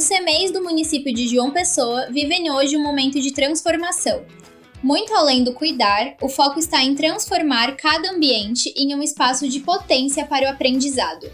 CEMEIs do município de João Pessoa vivem hoje um momento de transformação. Muito além do cuidar, o foco está em transformar cada ambiente em um espaço de potência para o aprendizado.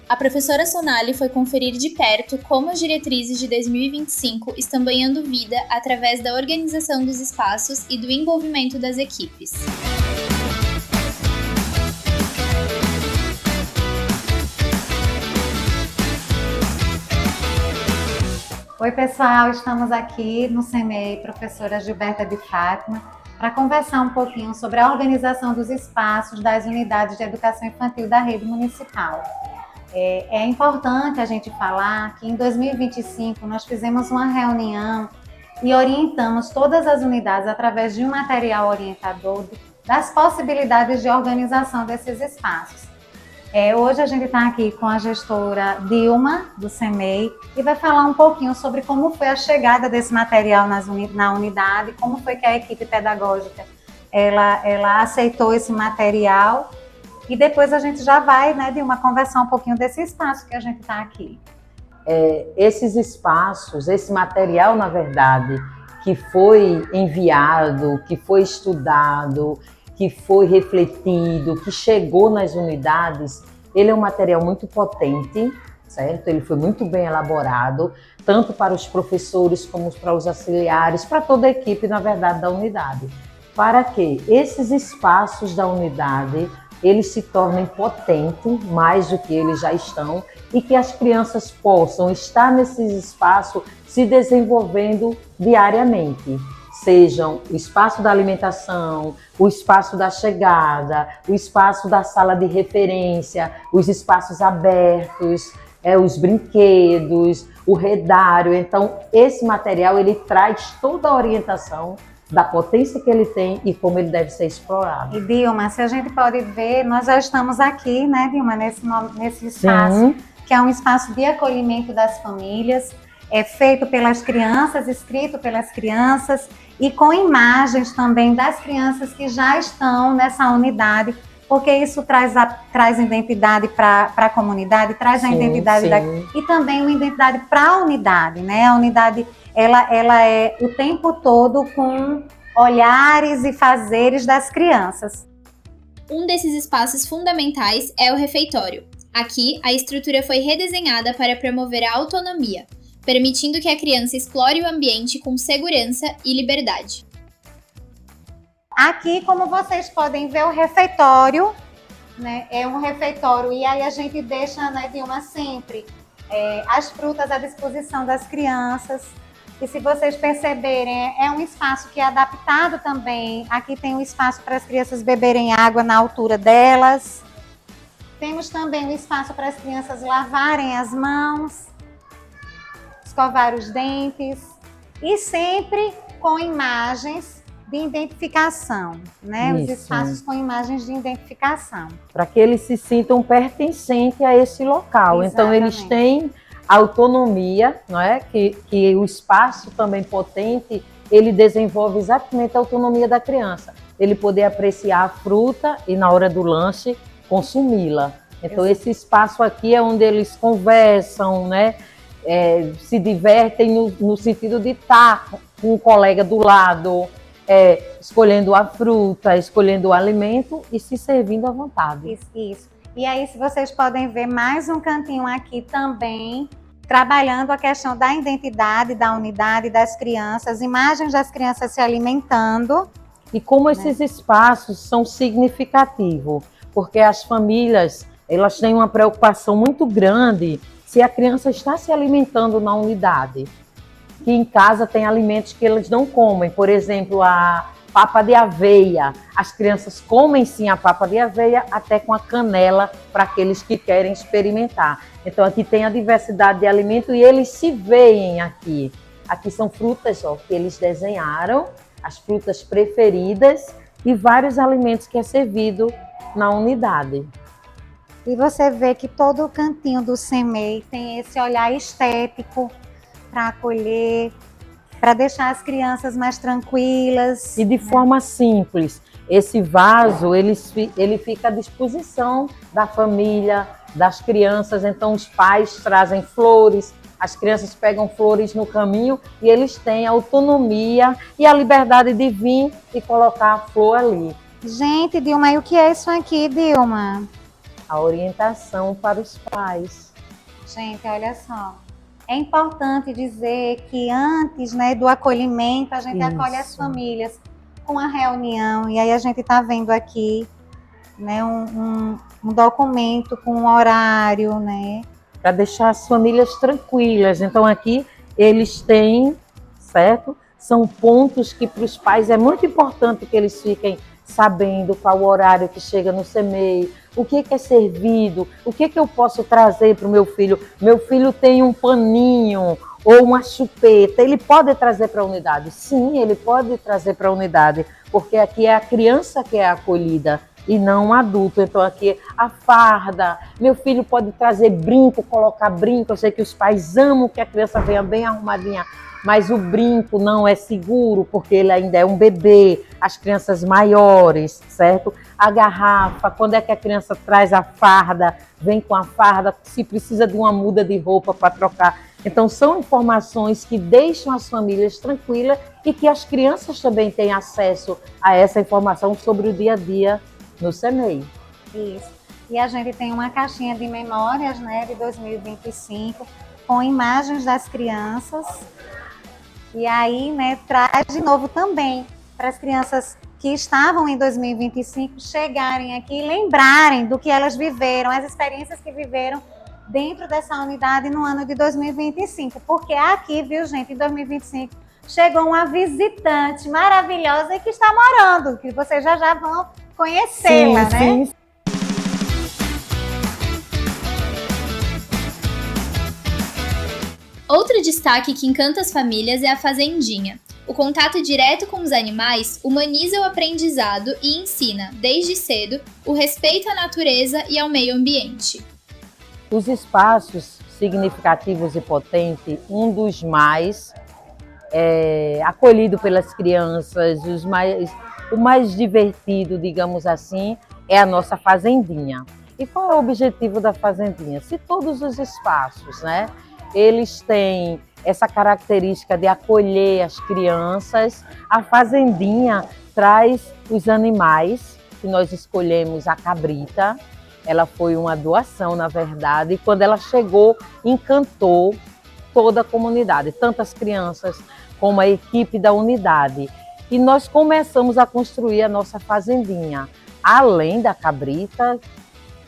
A professora Sonali foi conferir de perto como as diretrizes de 2025 estão ganhando vida através da organização dos espaços e do envolvimento das equipes. Oi pessoal, estamos aqui no CEMEI, professora Gilberta de Fátima, para conversar um pouquinho sobre a organização dos espaços das unidades de educação infantil da rede municipal. É importante a gente falar que em 2025 nós fizemos uma reunião e orientamos todas as unidades através de um material orientador das possibilidades de organização desses espaços. Hoje a gente está aqui com a gestora Dilma, do CEMEI, e vai falar um pouquinho sobre como foi a chegada desse material na unidade, como foi que a equipe pedagógica ela aceitou esse material, e depois a gente já vai, né, Dilma, conversar um pouquinho desse espaço que a gente está aqui. Esses espaços, esse material, na verdade, que foi enviado, que foi estudado, que foi refletido, que chegou nas unidades, ele é um material muito potente, certo? Ele foi muito bem elaborado, tanto para os professores como para os auxiliares, para toda a equipe, na verdade, da unidade. Para que esses espaços da unidade, eles se tornem potentes, mais do que eles já estão, e que as crianças possam estar nesses espaços se desenvolvendo diariamente. Sejam o espaço da alimentação, o espaço da chegada, o espaço da sala de referência, os espaços abertos, os brinquedos, o redário. Então, esse material ele traz toda a orientação da potência que ele tem e como ele deve ser explorado. E Dilma, se a gente pode ver, nós já estamos aqui, né, Dilma, nesse espaço, sim, que é um espaço de acolhimento das famílias, feito pelas crianças, escrito pelas crianças e com imagens também das crianças que já estão nessa unidade, porque isso traz identidade para a comunidade, traz a identidade e também uma identidade para a unidade, né? A unidade ela é o tempo todo com olhares e fazeres das crianças. Um desses espaços fundamentais é o refeitório. Aqui, a estrutura foi redesenhada para promover a autonomia, permitindo que a criança explore o ambiente com segurança e liberdade. Aqui, como vocês podem ver, o refeitório, né, é um refeitório e aí a gente deixa, né, Dilma, sempre as frutas à disposição das crianças. E se vocês perceberem, é um espaço que é adaptado também. Aqui tem um espaço para as crianças beberem água na altura delas. Temos também um espaço para as crianças lavarem as mãos, escovar os dentes e sempre com imagens de identificação, né? Os espaços com imagens de identificação. Para que eles se sintam pertencentes a esse local. Exatamente. Então eles têm autonomia, não é? Que o espaço também potente, ele desenvolve exatamente a autonomia da criança. Ele poder apreciar a fruta e na hora do lanche consumi-la. Então esse espaço aqui é onde eles conversam, né? Se divertem no sentido de estar com o colega do lado, escolhendo a fruta, escolhendo o alimento e se servindo à vontade. Isso. E aí, se vocês podem ver mais um cantinho aqui também, trabalhando a questão da identidade, da unidade das crianças, imagens das crianças se alimentando. E como esses espaços são significativos, porque as famílias, elas têm uma preocupação muito grande se a criança está se alimentando na unidade. Que em casa tem alimentos que eles não comem, por exemplo, a papa de aveia. As crianças comem sim a papa de aveia, até com a canela, para aqueles que querem experimentar. Então aqui tem a diversidade de alimento e eles se veem aqui. Aqui são frutas que eles desenharam, as frutas preferidas e vários alimentos que é servido na unidade. E você vê que todo o cantinho do CEMEI tem esse olhar estético para acolher, para deixar as crianças mais tranquilas. E de forma simples. Esse vaso, ele fica à disposição da família, das crianças. Então os pais trazem flores, As crianças pegam flores no caminho e eles têm a autonomia e a liberdade de vir e colocar a flor ali. Gente, Dilma, e o que é isso aqui, Dilma? A orientação para os pais. Gente, olha só. É importante dizer que antes, né, do acolhimento, a gente acolhe as famílias com a reunião. E aí a gente está vendo aqui, né, um documento com um horário, né? Para deixar as famílias tranquilas. Então aqui eles têm, certo? São pontos que para os pais é muito importante que eles fiquem sabendo qual o horário que chega no CEMEI, o que é servido, o que eu posso trazer para o meu filho. Meu filho tem um paninho ou uma chupeta, ele pode trazer para a unidade? Sim, ele pode trazer para a unidade, porque aqui é a criança que é acolhida e não um adulto. Então aqui a farda, meu filho pode trazer brinco, colocar brinco. Eu sei que os pais amam que a criança venha bem arrumadinha, mas o brinco não é seguro, porque ele ainda é um bebê, as crianças maiores, certo? A garrafa, quando é que a criança traz a farda, vem com a farda, se precisa de uma muda de roupa para trocar. Então são informações que deixam as famílias tranquilas e que as crianças também têm acesso a essa informação sobre o dia a dia no CEMEI. Isso. E a gente tem uma caixinha de memórias, né, de 2025, com imagens das crianças. E aí, né, traz de novo também para as crianças que estavam em 2025 chegarem aqui e lembrarem do que elas viveram, as experiências que viveram dentro dessa unidade no ano de 2025. Porque aqui, viu, gente, em 2025, chegou uma visitante maravilhosa que está morando, que vocês já vão conhecê-la, né? Sim. Outro destaque que encanta as famílias é a fazendinha. O contato direto com os animais humaniza o aprendizado e ensina, desde cedo, o respeito à natureza e ao meio ambiente. Os espaços significativos e potentes, um dos mais acolhido pelas crianças, o mais divertido, digamos assim, é a nossa fazendinha. E qual é o objetivo da fazendinha? Se todos os espaços, né, eles têm essa característica de acolher as crianças, a fazendinha traz os animais, que nós escolhemos a cabrita. Ela foi uma doação, na verdade, e quando ela chegou, encantou toda a comunidade, tanto as crianças como a equipe da unidade. E nós começamos a construir a nossa fazendinha. Além da cabrita,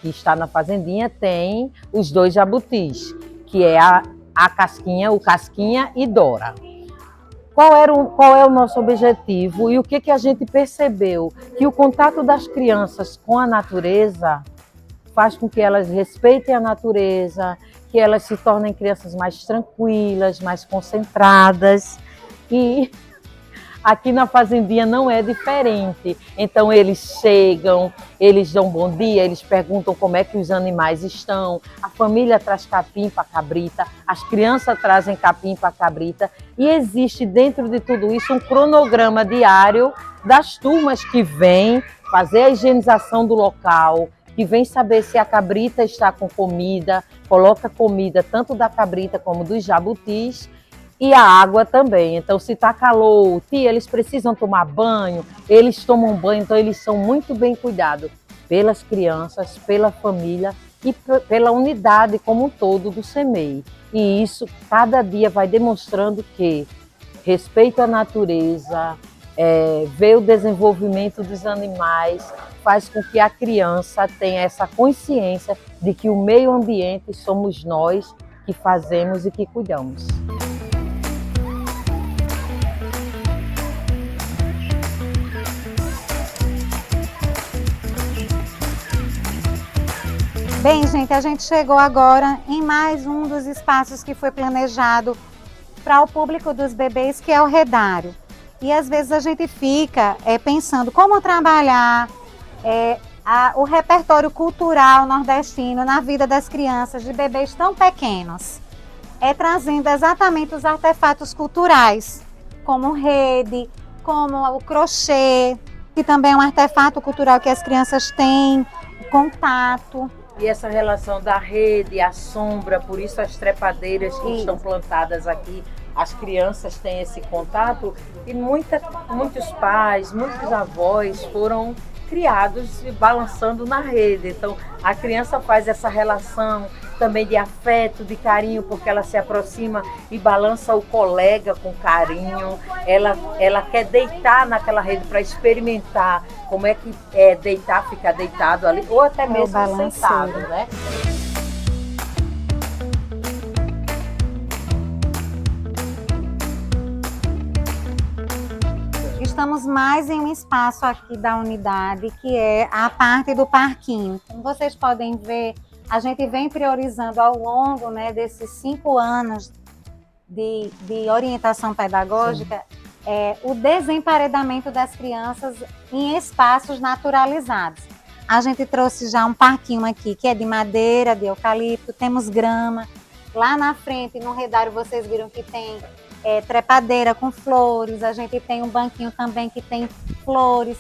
que está na fazendinha, tem os 2 jabutis, que é a Casquinha, o Casquinha e Dora. Qual é o nosso objetivo e o que a gente percebeu? Que o contato das crianças com a natureza faz com que elas respeitem a natureza, que elas se tornem crianças mais tranquilas, mais concentradas. E aqui na fazendinha não é diferente. Então eles chegam, eles dão bom dia, eles perguntam como é que os animais estão, a família traz capim para a cabrita, as crianças trazem capim para a cabrita, e existe dentro de tudo isso um cronograma diário das turmas que vêm fazer a higienização do local, que vem saber se a cabrita está com comida, coloca comida tanto da cabrita como dos jabutis, e a água também. Então, se está calor, eles precisam tomar banho, eles tomam banho, então eles são muito bem cuidados pelas crianças, pela família e pela unidade como um todo do CEMEI. E isso, cada dia, vai demonstrando que respeito à natureza, ver o desenvolvimento dos animais, faz com que a criança tenha essa consciência de que o meio ambiente somos nós que fazemos e que cuidamos. Bem, gente, a gente chegou agora em mais um dos espaços que foi planejado para o público dos bebês, que é o Redário. E às vezes a gente fica pensando como trabalhar o repertório cultural nordestino na vida das crianças, de bebês tão pequenos. Trazendo exatamente os artefatos culturais, como rede, como o crochê, que também é um artefato cultural que as crianças têm, o contato. E essa relação da rede, a sombra, por isso as trepadeiras que estão plantadas aqui, as crianças têm esse contato e muitos pais, muitos avós foram criados balançando na rede. Então a criança faz essa relação também de afeto, de carinho, porque ela se aproxima e balança o colega com carinho. Ela quer deitar naquela rede para experimentar como é que é deitar, ficar deitado ali, ou até mesmo sentado, né? Estamos mais em um espaço aqui da unidade, que é a parte do parquinho. Como vocês podem ver, a gente vem priorizando ao longo, né, desses 5 anos de orientação pedagógica, o desemparedamento das crianças em espaços naturalizados. A gente trouxe já um parquinho aqui, que é de madeira, de eucalipto, temos grama. Lá na frente, no redário, vocês viram que tem trepadeira com flores, a gente tem um banquinho também que tem flores,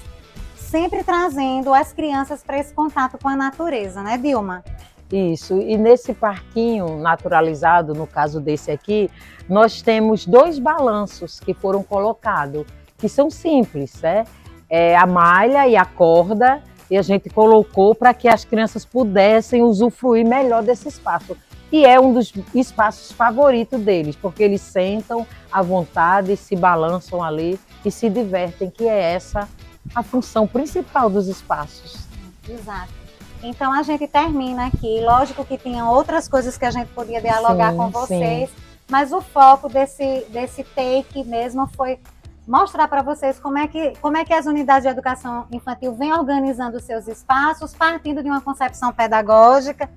sempre trazendo as crianças para esse contato com a natureza, né, Dilma? Isso, e nesse parquinho naturalizado, no caso desse aqui, nós temos 2 balanços que foram colocados, que são simples, né? A malha e a corda, e a gente colocou para que as crianças pudessem usufruir melhor desse espaço. E é um dos espaços favoritos deles, porque eles sentam à vontade, se balançam ali e se divertem, que é essa a função principal dos espaços. Exato. Então a gente termina aqui, lógico que tinha outras coisas que a gente podia dialogar com vocês, mas o foco desse take mesmo foi mostrar para vocês como é que as unidades de educação infantil vêm organizando os seus espaços, partindo de uma concepção pedagógica,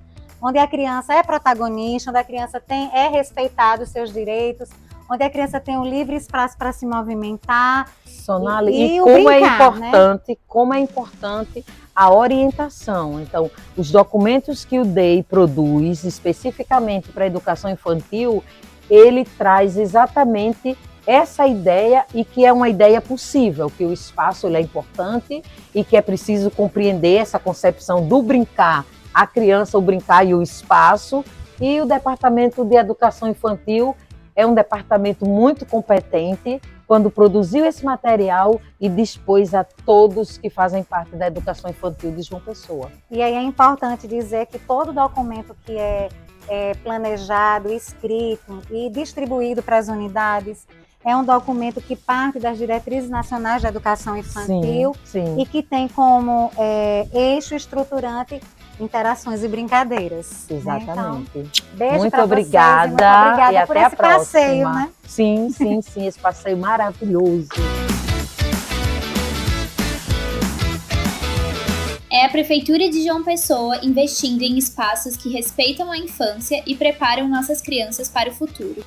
onde a criança é protagonista, onde a criança é respeitado os seus direitos, onde a criança tem um livre espaço para se movimentar. Sonali, e como brincar, é importante, né? Como é importante a orientação. Então, os documentos que o DEI produz, especificamente para a educação infantil, ele traz exatamente essa ideia, e que é uma ideia possível, que o espaço ele é importante e que é preciso compreender essa concepção do brincar, a criança, o brincar e o espaço. E o Departamento de Educação Infantil é um departamento muito competente quando produziu esse material e dispôs a todos que fazem parte da educação infantil de João Pessoa. E aí é importante dizer que todo documento que é planejado, escrito e distribuído para as unidades é um documento que parte das diretrizes nacionais de educação infantil, e que tem como eixo estruturante interações e brincadeiras. Exatamente. Né? Então, beijo muito pra obrigada, vocês, muito obrigada e por até esse a próxima. passeio, né? Sim, esse passeio maravilhoso. É a Prefeitura de João Pessoa investindo em espaços que respeitam a infância e preparam nossas crianças para o futuro.